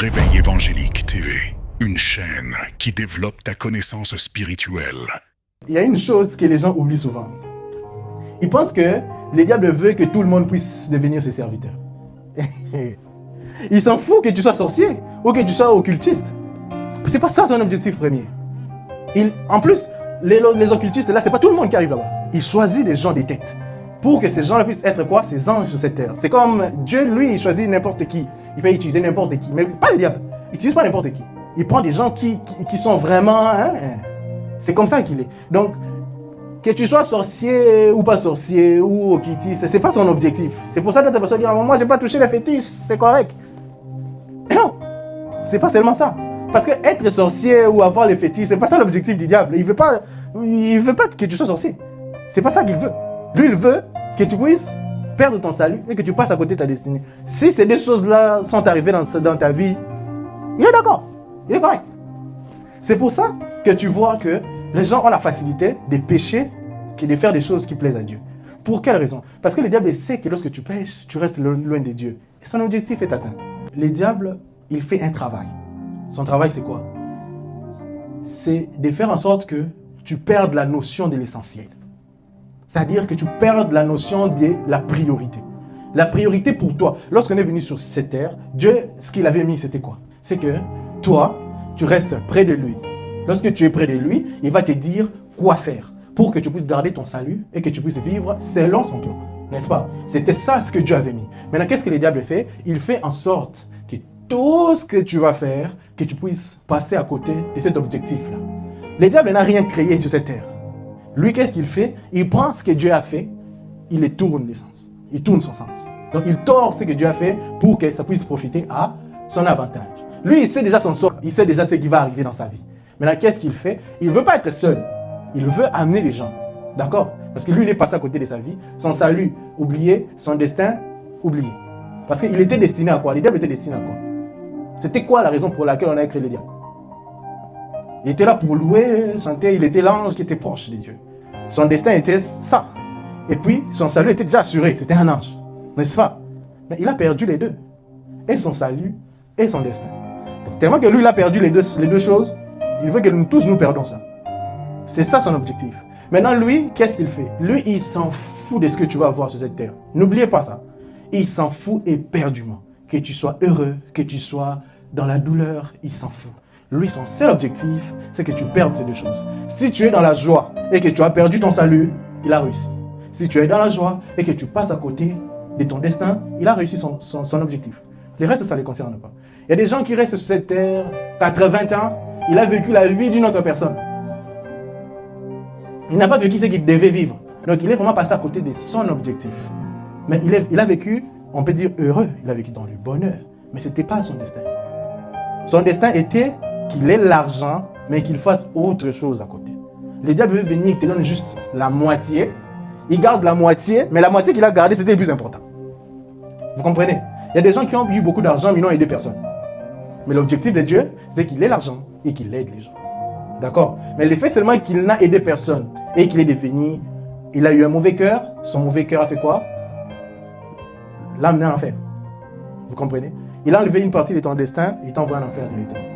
Réveil évangélique TV, une chaîne qui développe ta connaissance spirituelle. Il y a une chose que les gens oublient souvent. Ils pensent que le diable veut que tout le monde puisse devenir ses serviteurs. Il s'en fout que tu sois sorcier ou que tu sois occultiste. C'est pas ça son objectif premier. En plus, les occultistes, là, c'est pas tout le monde qui arrive là-bas. Il choisit des gens des têtes pour que ces gens-là puissent être quoi? Ses anges sur cette terre. C'est comme Dieu, lui, il choisit n'importe qui. Il peut utiliser n'importe qui, mais pas le diable. Il n'utilise pas n'importe qui. Il prend des gens qui sont vraiment... c'est comme ça qu'il est. Donc, que tu sois sorcier ou pas sorcier ou occultiste, c'est pas son objectif. C'est pour ça que ta personne dit, moi, j'ai pas touché les fétiches, c'est correct. Et non, c'est pas seulement ça. Parce que être sorcier ou avoir les fétiches, c'est pas ça l'objectif du diable. Il veut pas que tu sois sorcier. C'est pas ça qu'il veut. Lui, il veut que tu puisses perdre ton salut et que tu passes à côté de ta destinée. Si ces deux choses-là sont arrivées dans ta vie, il est d'accord. Il est correct. C'est pour ça que tu vois que les gens ont la facilité de pécher que de faire des choses qui plaisent à Dieu. Pour quelle raison? Parce que le diable sait que lorsque tu pêches, tu restes loin de Dieu. Et son objectif est atteint. Le diable, il fait un travail. Son travail, c'est quoi? C'est de faire en sorte que tu perdes la notion de l'essentiel. C'est-à-dire que tu perdes la notion de la priorité. La priorité pour toi, lorsqu'on est venu sur cette terre, Dieu, ce qu'il avait mis, c'était quoi? C'est que toi, tu restes près de lui. Lorsque tu es près de lui, il va te dire quoi faire pour que tu puisses garder ton salut et que tu puisses vivre selon son plan. N'est-ce pas? C'était ça ce que Dieu avait mis. Maintenant, qu'est-ce que le diable fait? Il fait en sorte que tout ce que tu vas faire, que tu puisses passer à côté de cet objectif-là. Le diable n'a rien créé sur cette terre. Lui, qu'est-ce qu'il fait? Il prend ce que Dieu a fait, il le tourne le sens. Il tourne son sens. Donc, il tord ce que Dieu a fait pour que ça puisse profiter à son avantage. Lui, il sait déjà son sort. Il sait déjà ce qui va arriver dans sa vie. Maintenant, qu'est-ce qu'il fait? Il ne veut pas être seul. Il veut amener les gens. D'accord? Parce que lui, il est passé à côté de sa vie. Son salut, oublié. Son destin, oublié. Parce qu'il était destiné à quoi? Le diable était destiné à quoi? C'était quoi la raison pour laquelle on a créé le diable? Il était là pour louer, chanter. Il était l'ange qui était proche de Dieu. Son destin était ça. Et puis, son salut était déjà assuré. C'était un ange. N'est-ce pas? Mais il a perdu les deux. Et son salut, et son destin. Donc, tellement que lui, il a perdu les deux choses, il veut que nous tous nous perdons ça. C'est ça son objectif. Maintenant, lui, qu'est-ce qu'il fait? Lui, il s'en fout de ce que tu vas voir sur cette terre. N'oubliez pas ça. Il s'en fout éperdument. Que tu sois heureux, que tu sois dans la douleur, il s'en fout. Lui, son seul objectif, c'est que tu perdes ces deux choses. Si tu es dans la joie et que tu as perdu ton salut, il a réussi. Si tu es dans la joie et que tu passes à côté de ton destin, il a réussi son objectif. Le reste, ça ne les concerne pas. Il y a des gens qui restent sur cette terre, 80 ans, il a vécu la vie d'une autre personne. Il n'a pas vécu ce qu'il devait vivre. Donc, il est vraiment passé à côté de son objectif. Mais il a vécu, on peut dire heureux, il a vécu dans le bonheur. Mais ce n'était pas son destin. Son destin était qu'il ait l'argent, mais qu'il fasse autre chose à côté. Le diable veut venir, il te donne juste la moitié. Il garde la moitié, mais la moitié qu'il a gardée, c'était le plus important. Vous comprenez? Il y a des gens qui ont eu beaucoup d'argent, mais ils n'ont aidé personne. Mais l'objectif de Dieu, c'était qu'il ait l'argent et qu'il aide les gens. D'accord? Mais le fait seulement qu'il n'a aidé personne et qu'il est devenu, il a eu un mauvais cœur, son mauvais cœur a fait quoi? L'a amené en enfer. Vous comprenez? Il a enlevé une partie de ton destin et il t'a envoyé en enfer directement.